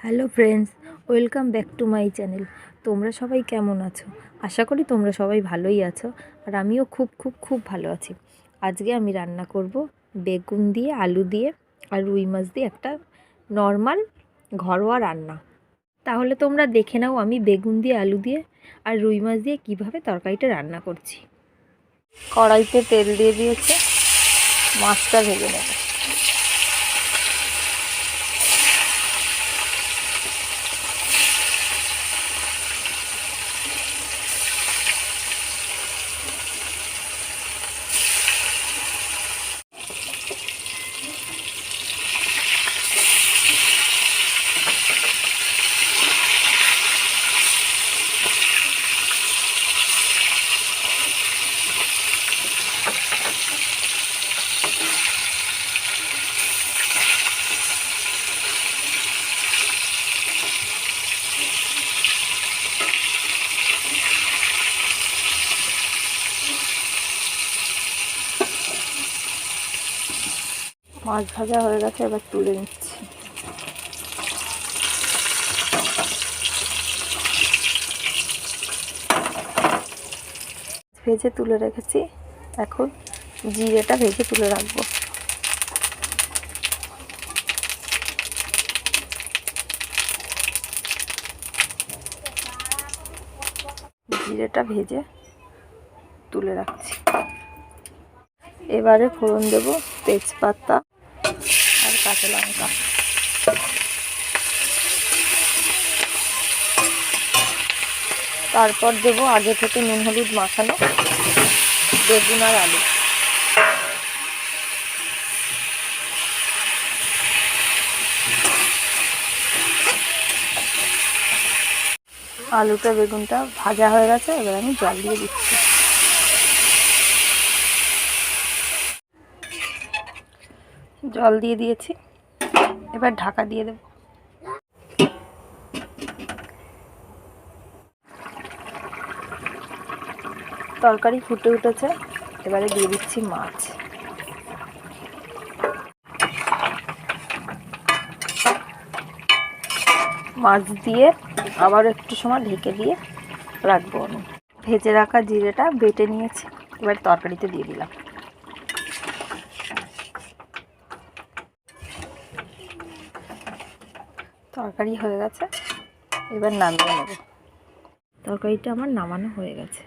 Hello friends, welcome back to my channel. তোমরা সবাই কেমন আছো? আশা করি তোমরা সবাই ভালোই আছো, আর আমিও খুব খুব খুব ভালো আছি। আজকে আমি রান্না করব বেগুন দিয়ে, আলু দিয়ে আর রুই মাছ দিয়ে একটা নর্মাল ঘরোয়া রান্না। তাহলে তোমরা দেখে নাও আমি বেগুন দিয়ে, আলু দিয়ে আর রুই মাছ দিয়ে কিভাবে তরকারিটা রান্না করছি। কড়াইতে তেল দিয়ে দিয়েছে, মাছটা ভেজে নেব। মাছ ভাজা হয়ে গেছে, এবার তুলে নিচ্ছি। ভেজে তুলে রেখেছি, এখন জিরেটা ভেজে তুলে রাখবো। জিরেটা ভেজে তুলে রাখছি। এবারে ফোড়ন দেব তেজপাতা আর কাঁচা লঙ্কা। তারপর দেব আগে থেকে নুন হলুদ মাখানো বেগুন আর আলু। আলুটা বেগুনটা ভাজা হয়ে গেছে, এবার আমি জল দিয়ে দিচ্ছি। জল দিয়ে দিয়েছি, এবার ঢাকা দিয়ে দেব। তরকারি ফুটে উঠেছে, এবারে দিয়ে দিচ্ছি মাছ। মাছ দিয়ে আবার একটু সময় ঢেকে দিয়ে রাখবো আমি। ভেজে রাখা জিরেটা বেটে নিয়েছি, এবার তরকারিতে দিয়ে দিলাম। তরকারি হয়ে গেছে, এবার নামিয়ে নেব। তরকারিটা আমার নামানো হয়ে গেছে।